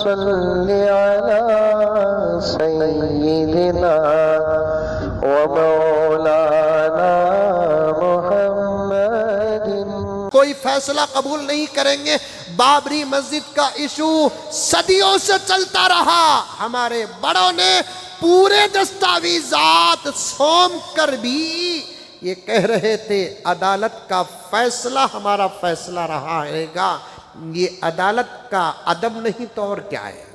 सल्लि अला सय्यिदिना व मौलाना मुहम्मदिन। कोई फैसला कबूल नहीं करेंगे। बाबरी मस्जिद का इशू सदियों से चलता रहा। हमारे बड़ों ने पूरे दस्तावेजात सौंप कर भी ये कह रहे थे अदालत का फैसला हमारा फैसला रहेगा। ये अदालत का अदब नहीं तो और क्या है।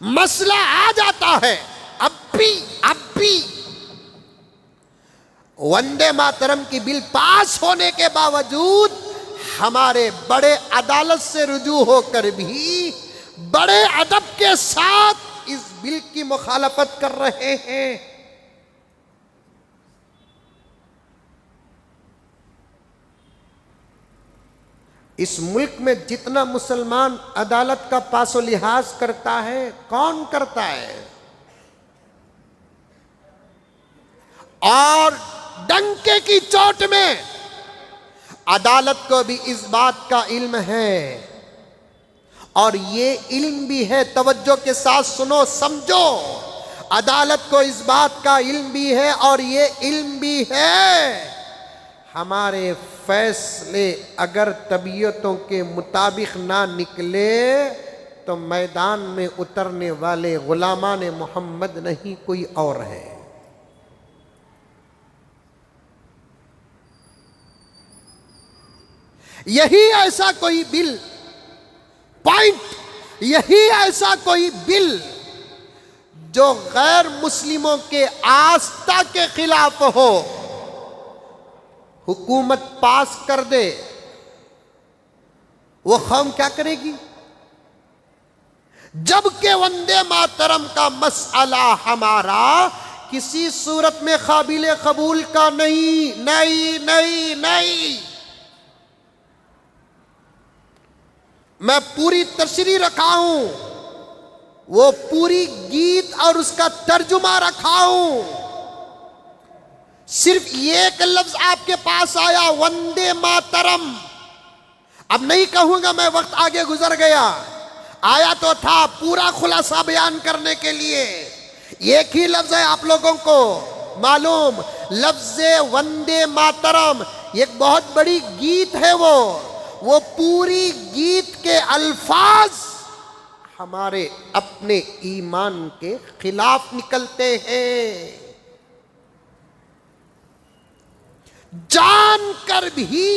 मसला आ जाता है। अब भी वंदे मातरम की बिल पास होने के बावजूद हमारे बड़े अदालत से रुजू होकर भी बड़े अदब के साथ इस बिल की मुखालफत कर रहे हैं। इस मुल्क में जितना मुसलमान अदालत का पासो लिहाज करता है, कौन करता है? और डंके की चोट में अदालत को भी इस बात का इल्म है और ये इल्म भी है, तवज्जो के साथ सुनो समझो, अदालत को इस बात का इल्म भी है और ये इल्म भी है हमारे फैसले अगर तबीयतों के मुताबिक ना निकले तो मैदान में उतरने वाले गुलामान मोहम्मद नहीं कोई और है। यही ऐसा कोई बिल पॉइंट, यही ऐसा कोई बिल जो गैर मुस्लिमों के आस्था के खिलाफ हो, हुकूमत पास कर दे, वो कौम क्या करेगी? जबकि वंदे मातरम का मसला हमारा किसी सूरत में काबिल कबूल का नहीं नहीं नहीं नहीं। मैं पूरी तशरीह रखा हूं, वो पूरी गीत और उसका तर्जुमा रखा हूं। सिर्फ एक लफ्ज आपके पास आया वंदे मातरम। अब नहीं कहूंगा मैं, वक्त आगे गुजर गया। आया तो था पूरा खुलासा बयान करने के लिए। एक ही लफ्ज है आप लोगों को मालूम, लफ्ज वंदे मातरम। एक बहुत बड़ी गीत है वो पूरी गीत के अल्फाज हमारे अपने ईमान के खिलाफ निकलते हैं। जानकर भी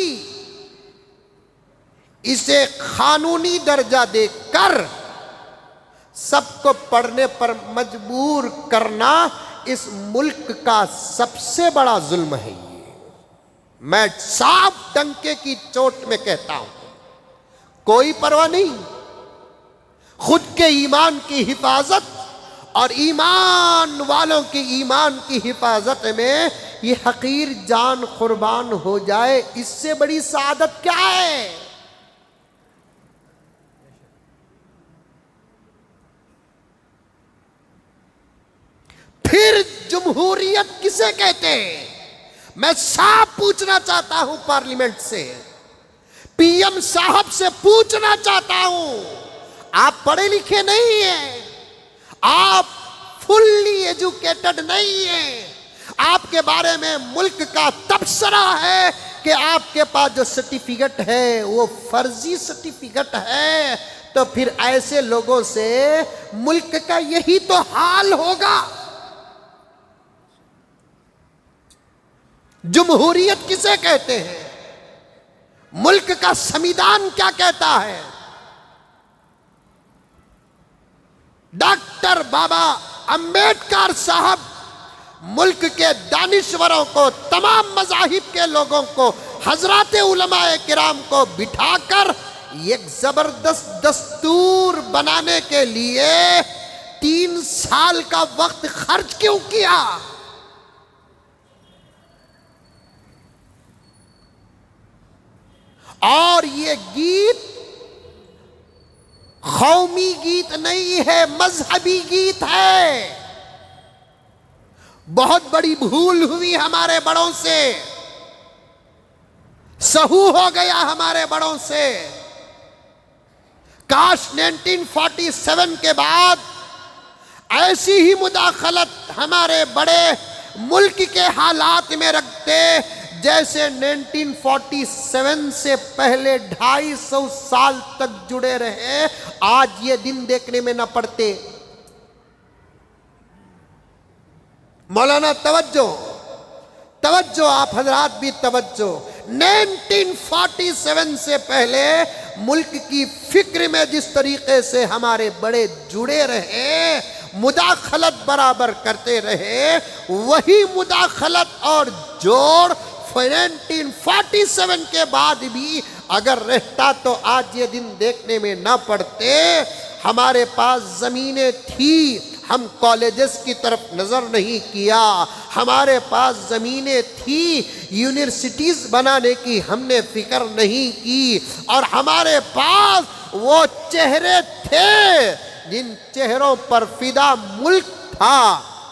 इसे कानूनी दर्जा देकर सबको पढ़ने पर मजबूर करना इस मुल्क का सबसे बड़ा जुल्म है। ये मैं साफ डंके की चोट में कहता हूं, कोई परवाह नहीं। खुद के ईमान की हिफाजत और ईमान वालों की ईमान की हिफाजत में ये हकीर जान कुर्बान हो जाए, इससे बड़ी सादत क्या है? फिर जमहूरियत किसे कहते हैं? मैं साफ पूछना चाहता हूं पार्लियामेंट से, पीएम साहब से पूछना चाहता हूं। आप पढ़े लिखे नहीं हैं, आप फुल्ली एजुकेटेड नहीं हैं। आपके बारे में मुल्क का तबसरा है कि आपके पास जो सर्टिफिकेट है वो फर्जी सर्टिफिकेट है। तो फिर ऐसे लोगों से मुल्क का यही तो हाल होगा। जमहूरियत किसे कहते हैं? मुल्क का संविधान क्या कहता है? डॉक्टर बाबा अंबेडकर साहब मुल्क के दानिश्वरों को, तमाम मज़ाहिब के लोगों को, हजराते उलमाए किराम को बिठाकर एक जबरदस्त दस्तूर बनाने के लिए 3 साल का वक्त खर्च क्यों किया? और ये गीत कौमी गीत नहीं है, मजहबी गीत है। बहुत बड़ी भूल हुई हमारे बड़ों से, सहू हो गया हमारे बड़ों से। काश 1947 के बाद ऐसी ही मुदाखलत हमारे बड़े मुल्क के हालात में रखते जैसे 1947 से पहले 250 साल तक जुड़े रहे, आज ये दिन देखने में न पड़ते। मौलाना तवज्जो तवज्जो, आप हजरात भी तवज्जो। 1947 से पहले मुल्क की फिक्र में जिस तरीके से हमारे बड़े जुड़े रहे, मुदाखलत बराबर करते रहे, वही मुदाखलत और जोड़ 1947 के बाद भी अगर रहता तो आज ये दिन देखने में ना पड़ते। हमारे पास ज़मीनें थी, हम कॉलेजेस की तरफ नज़र नहीं किया। हमारे पास ज़मीनें थी, यूनिवर्सिटीज़ बनाने की हमने फिक्र नहीं की। और हमारे पास वो चेहरे थे जिन चेहरों पर फिदा मुल्क था,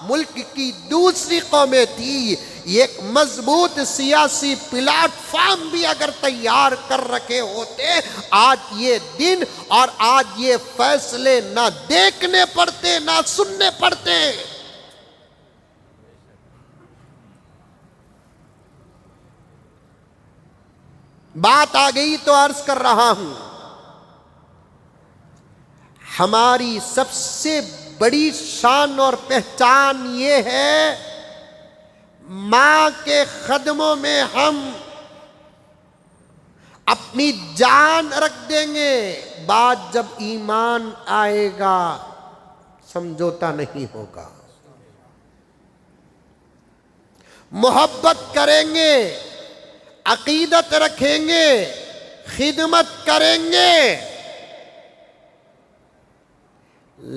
मुल्क की दूसरी कौमें थी। एक मजबूत सियासी प्लेटफॉर्म भी अगर तैयार कर रखे होते, आज ये दिन और आज ये फैसले ना देखने पड़ते ना सुनने पड़ते। बात आ गई तो अर्ज कर रहा हूं, हमारी सबसे बड़ी शान और पहचान ये है, मां के खदमों में हम अपनी जान रख देंगे। बात जब ईमान आएगा समझौता नहीं होगा। मोहब्बत करेंगे, अकीदत रखेंगे, खिदमत करेंगे,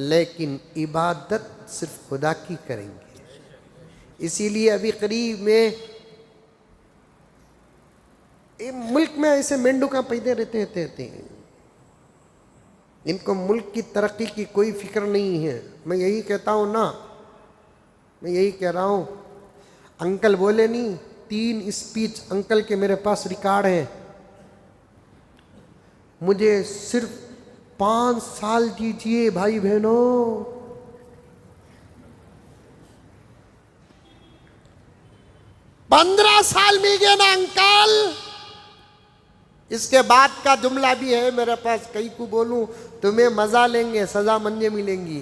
लेकिन इबादत सिर्फ खुदा की करेंगे। इसीलिए अभी करीब में मुल्क में ऐसे मेंढका पैदे रहते हैं, इनको मुल्क की तरक्की की कोई फिक्र नहीं है। मैं यही कहता हूँ ना, मैं यही कह रहा हूँ। अंकल बोले नहीं, 3 स्पीच अंकल के मेरे पास रिकॉर्ड हैं। मुझे सिर्फ 5 साल दीजिए भाई बहनों, 15 साल मिल गए ना अंकल। इसके बाद का जुमला भी है मेरे पास, कई को बोलूं तुम्हें मजा लेंगे, सजा मंजे मिलेंगी।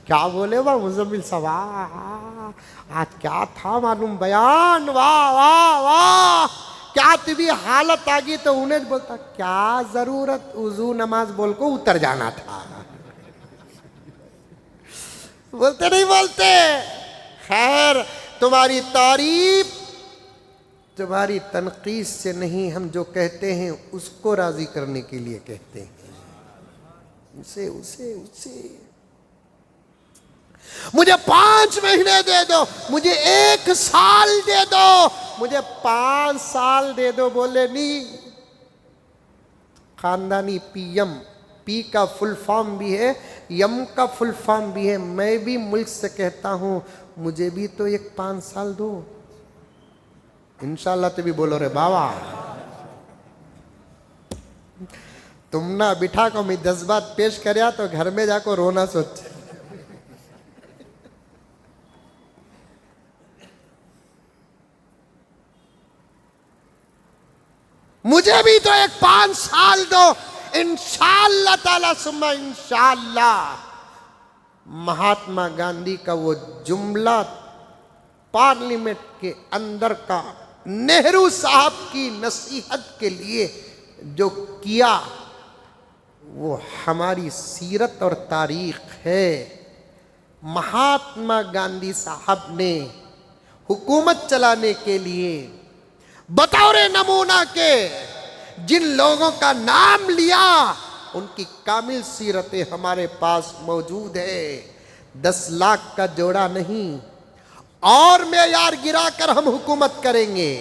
क्या बोले वाह मुजम्मिल सवा, आज क्या था मालूम बयान, वाह वाह वाह, क्या तुम्हें हालत आ गई। तो उन्हें बोलता क्या जरूरत, वजू नमाज बोल को उतर जाना था। बोलते नहीं बोलते। खैर, तुम्हारी तारीफ तुम्हारी तनकीस से नहीं, हम जो कहते हैं उसको राजी करने के लिए कहते हैं। उसे उसे उसे मुझे 5 महीने दे दो, मुझे 1 साल दे दो, मुझे 5 साल दे दो। बोले नहीं, खानदानी पीएम, पी का फुल फॉर्म भी है, यम का फुल फॉर्म भी है। मैं भी मुल्क से कहता हूं मुझे भी तो 5 साल दो। इंशाल्लाह तो भी बोलो रे बाबा, तुम ना बिठा को मैं 10 बात पेश करया तो घर में जाको रोना सोच। मुझे भी तो 5 साल दो, इंशाअल्लाह ताला सुम्मा इंशाअल्लाह। महात्मा गांधी का वो जुमला पार्लियामेंट के अंदर का नेहरू साहब की नसीहत के लिए जो किया, वो हमारी सीरत और तारीख है। महात्मा गांधी साहब ने हुकूमत चलाने के लिए बतौर नमूना के जिन लोगों का नाम लिया, उनकी कामिल सीरतें हमारे पास मौजूद है। 10 लाख का जोड़ा नहीं और मेयार गिराकर हम हुकूमत करेंगे,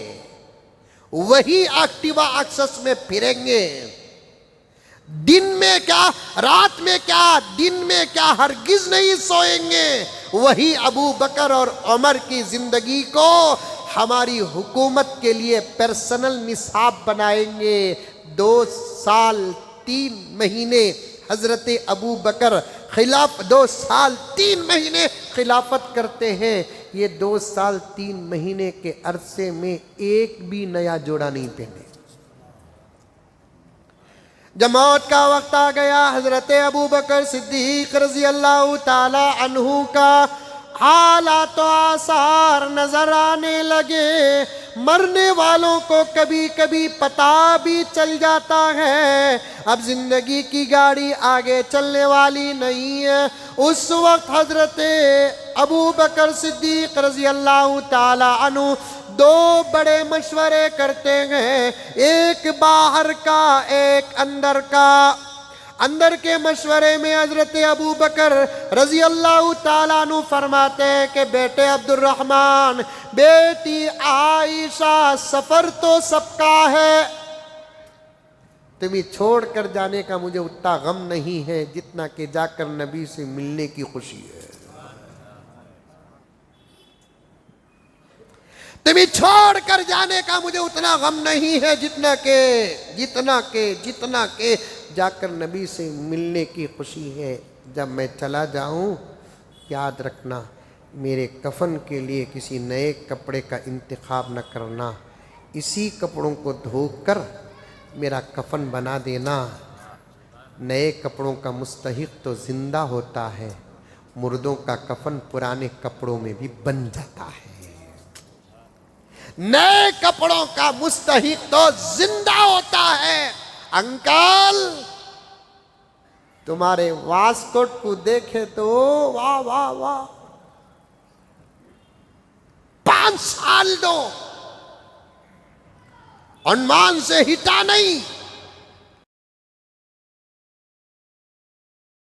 वही एक्टिवा एक्सेस में फिरेंगे। दिन में क्या, रात में क्या, दिन में क्या, हरगिज नहीं सोएंगे। वही अबू बकर और उमर की जिंदगी को हमारी हुकूमत के लिए पर्सनल निसाब बनाएंगे। 2 साल 3 महीने हजरत अबू बकर 2 साल 3 महीने खिलाफत करते हैं। ये 2 साल 3 महीने के अरसे में एक भी नया जोड़ा नहीं पहने। जब मौत का वक्त आ गया, हजरत अबू बकर सिद्दीक रजी अल्लाह ताला अन्हु का हालात तो आसार नजर आने लगे। मरने वालों को कभी कभी पता भी चल जाता है अब जिंदगी की गाड़ी आगे चलने वाली नहीं है। उस वक्त हजरत अबू बकर सिद्दीक रजी अल्लाह ताला अन्हु 2 बड़े मशवरे करते हैं, एक बाहर का एक अंदर का। अंदर के मशवरे में हजरत अबू बकर रजी अल्लाह ताला अन्हु फरमाते हैं कि बेटे अब्दुर्रहमान, बेटी आयशा, सफर तो सबका है, तुम्हें छोड़ कर जाने का मुझे उतना गम नहीं है जितना कि जाकर नबी से मिलने की खुशी है। तुम्हें छोड़ कर जाने का मुझे उतना गम नहीं है जितना के जाकर नबी से मिलने की खुशी है। जब मैं चला जाऊं, याद रखना मेरे कफन के लिए किसी नए कपड़े का इंतखाब न करना, इसी कपड़ों को धोकर मेरा कफन बना देना। नए कपड़ों का मुस्तहिक तो जिंदा होता है, मुर्दों का कफन पुराने कपड़ों में भी बन जाता है। नए कपड़ों का मुस्तहिक तो जिंदा होता है। अंकल, तुम्हारे वास्कोट को देखे तो वाह वाह वाह, 5 साल दो, अनुमान से हिटा नहीं।